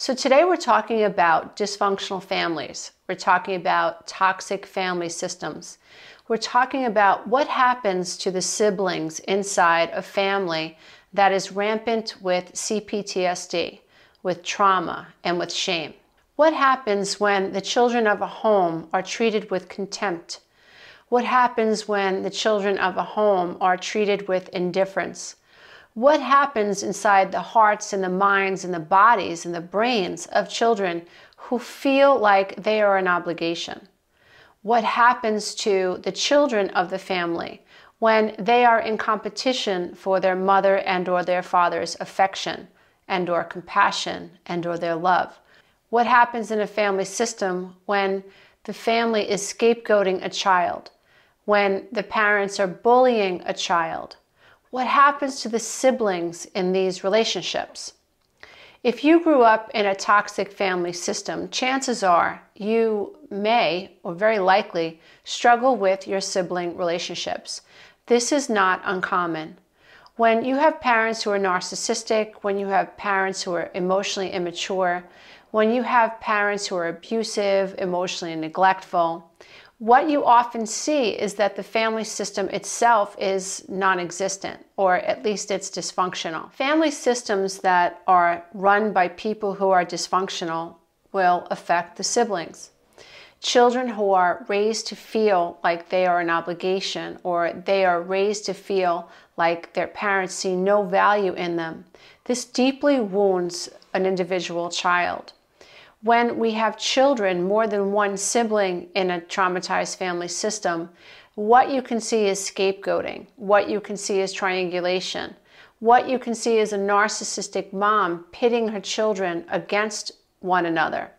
So today we're talking about dysfunctional families. We're talking about toxic family systems. We're talking about what happens to the siblings inside a family that is rampant with CPTSD, with trauma, and with shame. What happens when the children of a home are treated with contempt? What happens when the children of a home are treated with indifference? What happens inside the hearts and the minds and the bodies and the brains of children who feel like they are an obligation? What happens to the children of the family when they are in competition for their mother and or their father's affection and or compassion and or their love? What happens in a family system when the family is scapegoating a child, when the parents are bullying a child? What happens to the siblings in these relationships? If you grew up in a toxic family system, chances are you may, or very likely, struggle with your sibling relationships. This is not uncommon. When you have parents who are narcissistic, when you have parents who are emotionally immature, when you have parents who are abusive, emotionally neglectful, what you often see is that the family system itself is non-existent, or at least it's dysfunctional. Family systems that are run by people who are dysfunctional will affect the siblings. Children who are raised to feel like they are an obligation, or they are raised to feel like their parents see no value in them, this deeply wounds an individual child. When we have children, more than one sibling in a traumatized family system, what you can see is scapegoating. What you can see is triangulation. What you can see is a narcissistic mom pitting her children against one another.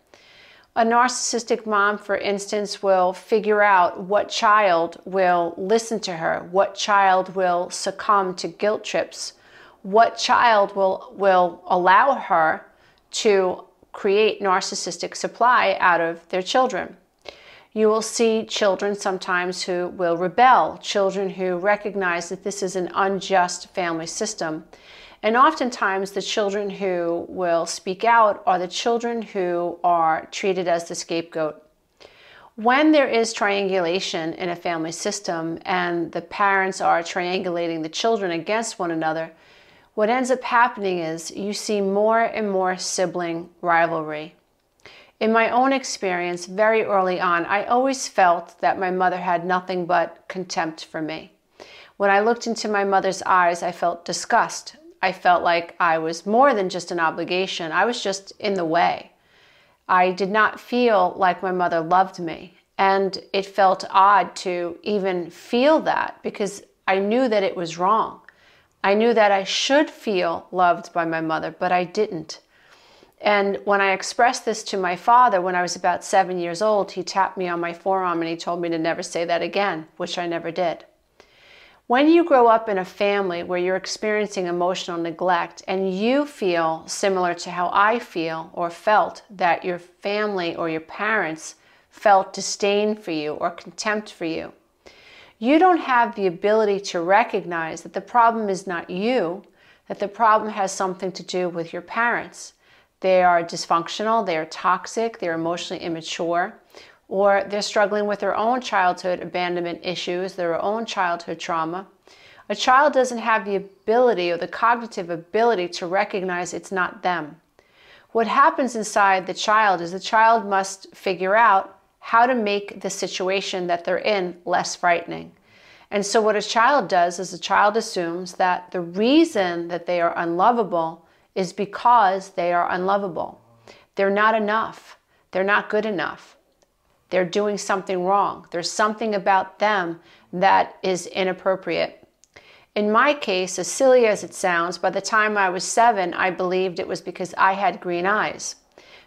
A narcissistic mom, for instance, will figure out what child will listen to her, what child will succumb to guilt trips, what child will allow her to create narcissistic supply out of their children. You will see children sometimes who will rebel, children who recognize that this is an unjust family system. And oftentimes the children who will speak out are the children who are treated as the scapegoat. When there is triangulation in a family system and the parents are triangulating the children against one another, what ends up happening is you see more and more sibling rivalry. In my own experience, very early on, I always felt that my mother had nothing but contempt for me. When I looked into my mother's eyes, I felt disgust. I felt like I was more than just an obligation. I was just in the way. I did not feel like my mother loved me. And it felt odd to even feel that because I knew that it was wrong. I knew that I should feel loved by my mother, but I didn't. And when I expressed this to my father when I was about 7 years old, he tapped me on my forearm and he told me to never say that again, which I never did. When you grow up in a family where you're experiencing emotional neglect and you feel similar to how I feel or felt that your family or your parents felt disdain for you or contempt for you, you don't have the ability to recognize that the problem is not you, that the problem has something to do with your parents. They are dysfunctional, they are toxic, they're emotionally immature, or they're struggling with their own childhood abandonment issues, their own childhood trauma. A child doesn't have the ability or the cognitive ability to recognize it's not them. What happens inside the child is the child must figure out how to make the situation that they're in less frightening. And so what a child does is a child assumes that the reason that they are unlovable is because they are unlovable. They're not enough. They're not good enough. They're doing something wrong. There's something about them that is inappropriate. In my case, as silly as it sounds, by the time I was 7, I believed it was because I had green eyes.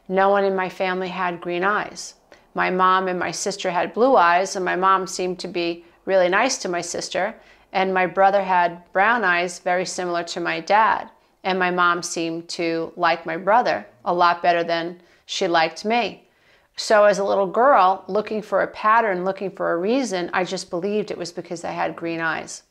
No one in my family had green eyes. My mom and my sister had blue eyes, and my mom seemed to be really nice to my sister, and my brother had brown eyes, very similar to my dad, and my mom seemed to like my brother a lot better than she liked me. So as a little girl, looking for a pattern, looking for a reason, I just believed it was because I had green eyes.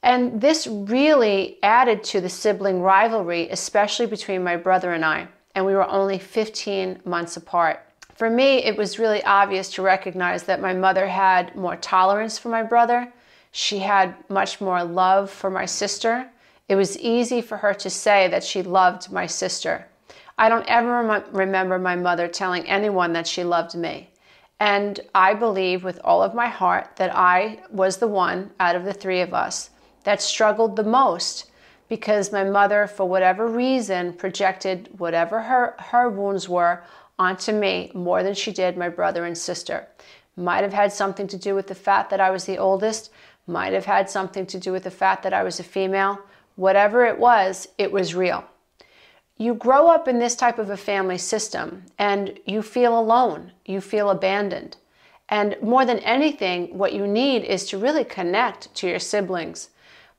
And this really added to the sibling rivalry, especially between my brother and I. and we were only 15 months apart. For me, it was really obvious to recognize that my mother had more tolerance for my brother. She had much more love for my sister. It was easy for her to say that she loved my sister. I don't ever remember my mother telling anyone that she loved me. And I believe with all of my heart that I was the one out of the three of us that struggled the most, because my mother, for whatever reason, projected whatever her wounds were onto me more than she did my brother and sister. Might have had something to do with the fact that I was the oldest, might have had something to do with the fact that I was a female. Whatever it was real. You grow up in this type of a family system and you feel alone, you feel abandoned. And more than anything, what you need is to really connect to your siblings.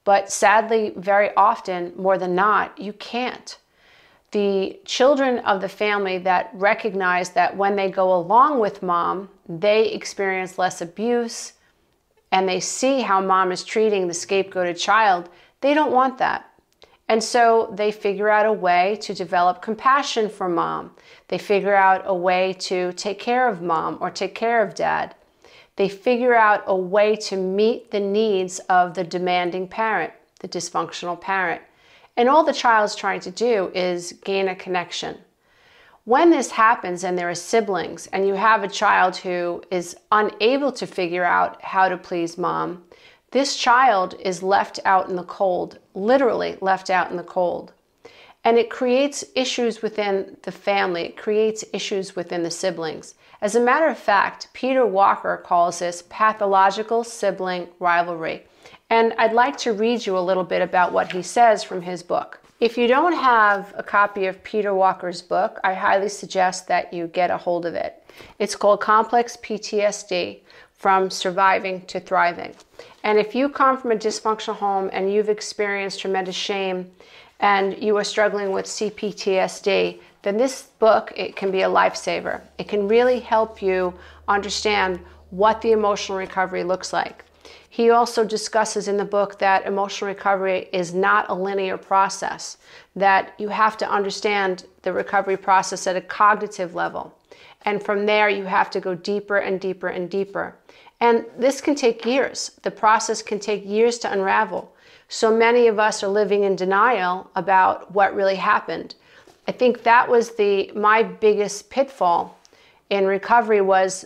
But sadly, very often, more than not, you can't. The children of the family that recognize that when they go along with mom, they experience less abuse, and they see how mom is treating the scapegoated child, they don't want that. And so they figure out a way to develop compassion for mom. They figure out a way to take care of mom or take care of dad. They figure out a way to meet the needs of the demanding parent, the dysfunctional parent. And all the child's trying to do is gain a connection. When this happens and there are siblings and you have a child who is unable to figure out how to please mom, this child is left out in the cold, literally left out in the cold. And it creates issues within the family. It creates issues within the siblings. As a matter of fact, Peter Walker calls this pathological sibling rivalry. And I'd like to read you a little bit about what he says from his book. If you don't have a copy of Peter Walker's book, I highly suggest that you get a hold of it. It's called Complex PTSD, From Surviving to Thriving. And if you come from a dysfunctional home and you've experienced tremendous shame and you are struggling with CPTSD, then this book, it can be a lifesaver. It can really help you understand what the emotional recovery looks like. He also discusses in the book that emotional recovery is not a linear process, that you have to understand the recovery process at a cognitive level. And from there, you have to go deeper and deeper and deeper. And this can take years. The process can take years to unravel. So many of us are living in denial about what really happened. I think that was my biggest pitfall in recovery was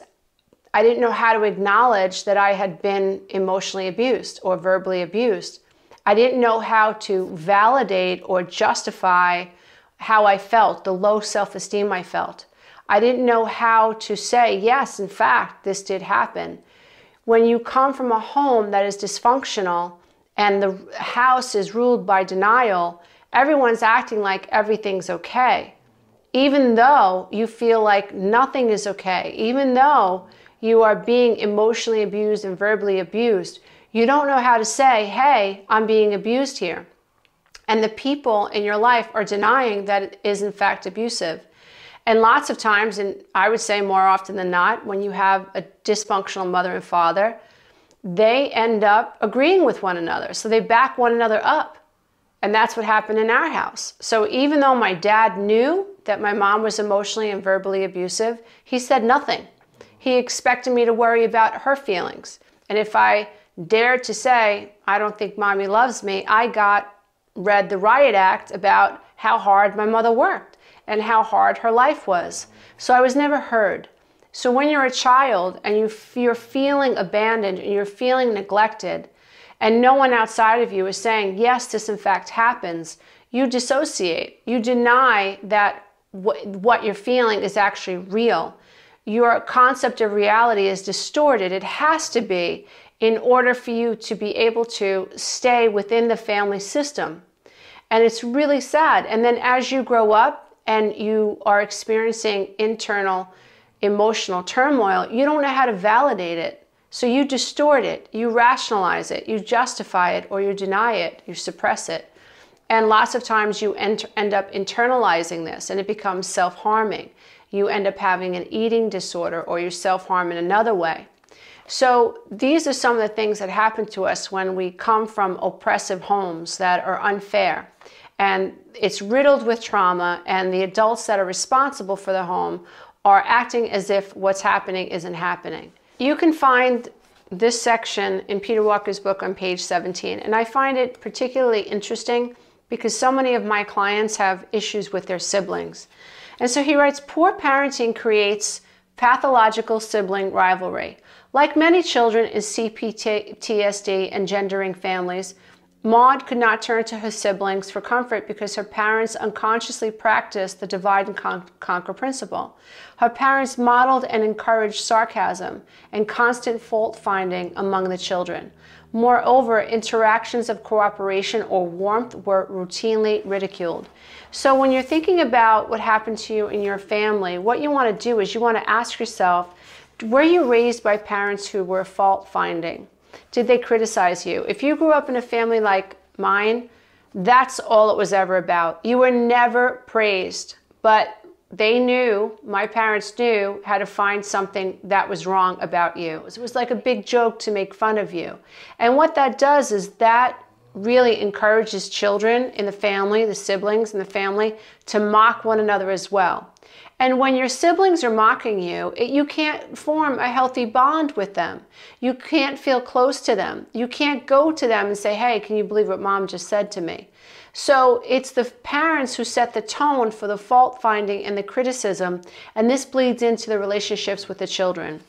I didn't know how to acknowledge that I had been emotionally abused or verbally abused. I didn't know how to validate or justify how I felt, the low self-esteem I felt. I didn't know how to say, yes, in fact, this did happen. When you come from a home that is dysfunctional and the house is ruled by denial, everyone's acting like everything's okay. Even though you feel like nothing is okay, even though you are being emotionally abused and verbally abused, you don't know how to say, hey, I'm being abused here. And the people in your life are denying that it is in fact abusive. And lots of times, and I would say more often than not, when you have a dysfunctional mother and father, they end up agreeing with one another. So they back one another up. And that's what happened in our house. So even though my dad knew that my mom was emotionally and verbally abusive, he said nothing. He expected me to worry about her feelings. And if I dared to say, I don't think mommy loves me, I read the riot act about how hard my mother worked and how hard her life was. So I was never heard. So when you're a child and you're feeling abandoned and you're feeling neglected and no one outside of you is saying, yes, this in fact happens, you dissociate. You deny that what you're feeling is actually real. Your concept of reality is distorted. It has to be in order for you to be able to stay within the family system. And it's really sad. And then as you grow up and you are experiencing internal emotional turmoil, you don't know how to validate it. So you distort it, you rationalize it, you justify it, or you deny it, you suppress it. And lots of times you end up internalizing this and it becomes self-harming. You end up having an eating disorder or you self-harm in another way. So these are some of the things that happen to us when we come from oppressive homes that are unfair. and it's riddled with trauma, and the adults that are responsible for the home are acting as if what's happening isn't happening. You can find this section in Peter Walker's book on page 17, and I find it particularly interesting because so many of my clients have issues with their siblings. And so he writes, poor parenting creates pathological sibling rivalry. Like many children in CPTSD and gendering families, Maud could not turn to her siblings for comfort because her parents unconsciously practiced the divide and conquer principle. Her parents modeled and encouraged sarcasm and constant fault-finding among the children. Moreover, interactions of cooperation or warmth were routinely ridiculed. So when you're thinking about what happened to you in your family, what you want to do is you want to ask yourself, were you raised by parents who were fault-finding? Did they criticize you? If you grew up in a family like mine, that's all it was ever about. You were never praised, but they knew, my parents knew, how to find something that was wrong about you. It was like a big joke to make fun of you. And what that does is that really encourages children in the family, the siblings in the family, to mock one another as well. And when your siblings are mocking you, you can't form a healthy bond with them. You can't feel close to them. You can't go to them and say, hey, can you believe what mom just said to me? So it's the parents who set the tone for the fault finding and the criticism, and this bleeds into the relationships with the children.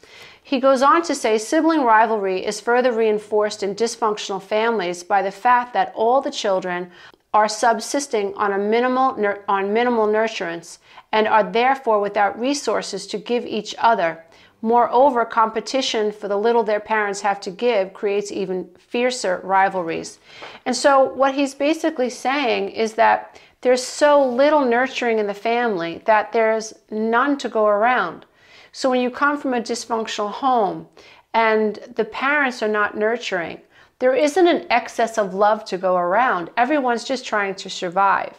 He goes on to say, sibling rivalry is further reinforced in dysfunctional families by the fact that all the children are subsisting on minimal nurturance and are therefore without resources to give each other. Moreover, competition for the little their parents have to give creates even fiercer rivalries. And so what he's basically saying is that there's so little nurturing in the family that there's none to go around. So when you come from a dysfunctional home and the parents are not nurturing, there isn't an excess of love to go around. Everyone's just trying to survive.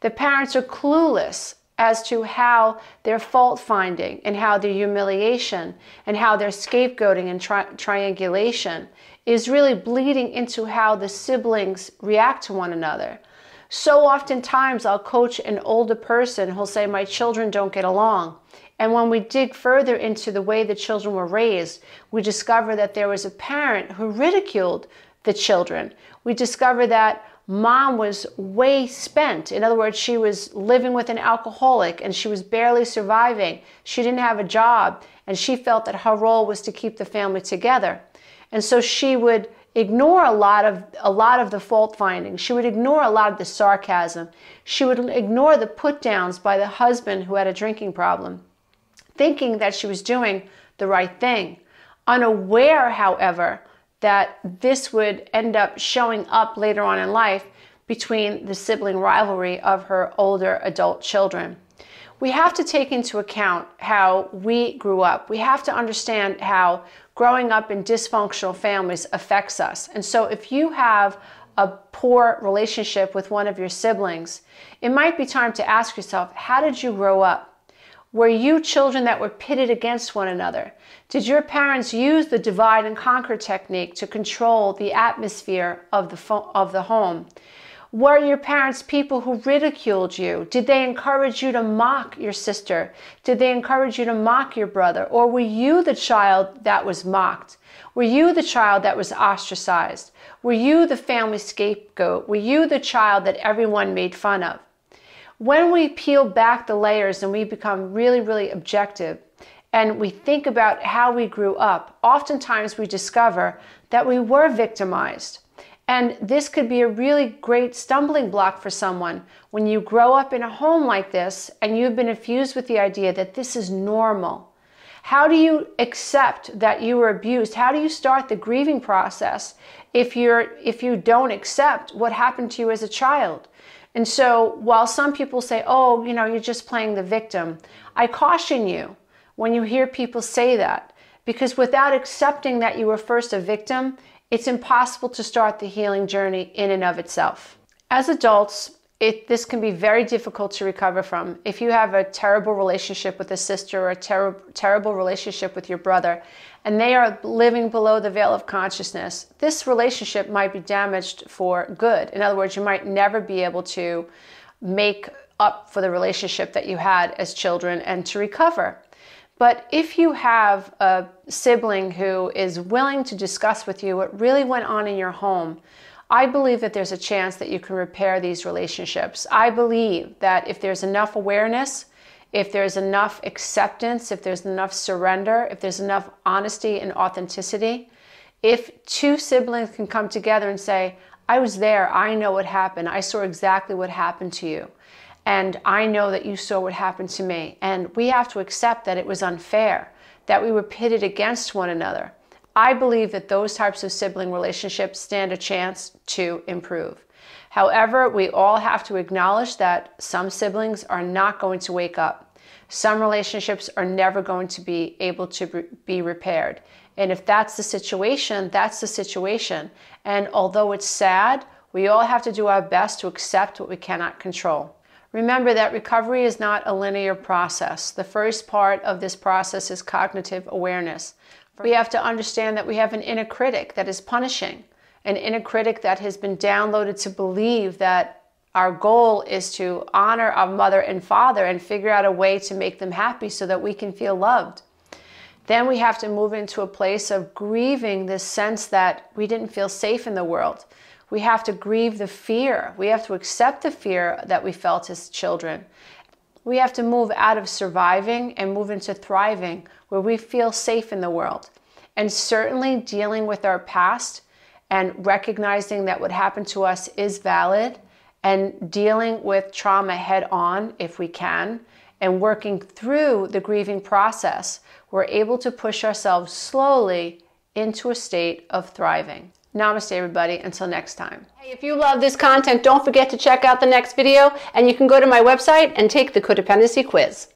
The parents are clueless as to how their fault finding and how their humiliation and how their scapegoating and triangulation is really bleeding into how the siblings react to one another. So oftentimes I'll coach an older person who'll say, my children don't get along. And when we dig further into the way the children were raised, we discover that there was a parent who ridiculed the children. We discover that mom was way spent. In other words, she was living with an alcoholic and she was barely surviving. She didn't have a job and she felt that her role was to keep the family together. And so she would ignore a lot of the fault finding. She would ignore a lot of the sarcasm. She would ignore the put downs by the husband who had a drinking problem, thinking that she was doing the right thing. Unaware, however, that this would end up showing up later on in life between the sibling rivalry of her older adult children. We have to take into account how we grew up. We have to understand how growing up in dysfunctional families affects us. And so if you have a poor relationship with one of your siblings, it might be time to ask yourself, how did you grow up? Were you children that were pitted against one another? Did your parents use the divide and conquer technique to control the atmosphere of the home? Were your parents people who ridiculed you? Did they encourage you to mock your sister? Did they encourage you to mock your brother? Or were you the child that was mocked? Were you the child that was ostracized? Were you the family scapegoat? Were you the child that everyone made fun of? When we peel back the layers and we become really, really objective and we think about how we grew up, oftentimes we discover that we were victimized. And this could be a really great stumbling block for someone when you grow up in a home like this and you've been infused with the idea that this is normal. How do you accept that you were abused? How do you start the grieving process if you don't accept what happened to you as a child? And so while some people say, oh, you're just playing the victim, I caution you when you hear people say that, because without accepting that you were first a victim, it's impossible to start the healing journey in and of itself. As adults, this can be very difficult to recover from. If you have a terrible relationship with a sister or a terrible relationship with your brother, and they are living below the veil of consciousness, this relationship might be damaged for good. In other words, you might never be able to make up for the relationship that you had as children and to recover. But if you have a sibling who is willing to discuss with you what really went on in your home, I believe that there's a chance that you can repair these relationships. I believe that if there's enough awareness, if there's enough acceptance, if there's enough surrender, if there's enough honesty and authenticity, if two siblings can come together and say, I was there, I know what happened, I saw exactly what happened to you, and I know that you saw what happened to me, and we have to accept that it was unfair, that we were pitted against one another. I believe that those types of sibling relationships stand a chance to improve. However, we all have to acknowledge that some siblings are not going to wake up. Some relationships are never going to be able to be repaired. And if that's the situation, that's the situation. And although it's sad, we all have to do our best to accept what we cannot control. Remember that recovery is not a linear process. The first part of this process is cognitive awareness. We have to understand that we have an inner critic that is punishing, an inner critic that has been downloaded to believe that our goal is to honor our mother and father and figure out a way to make them happy so that we can feel loved. Then we have to move into a place of grieving this sense that we didn't feel safe in the world. We have to grieve the fear. We have to accept the fear that we felt as children. We have to move out of surviving and move into thriving, where we feel safe in the world. And certainly dealing with our past and recognizing that what happened to us is valid, and dealing with trauma head on if we can, and working through the grieving process, we're able to push ourselves slowly into a state of thriving. Namaste, everybody. Until next time. Hey, if you love this content, don't forget to check out the next video, and you can go to my website and take the codependency quiz.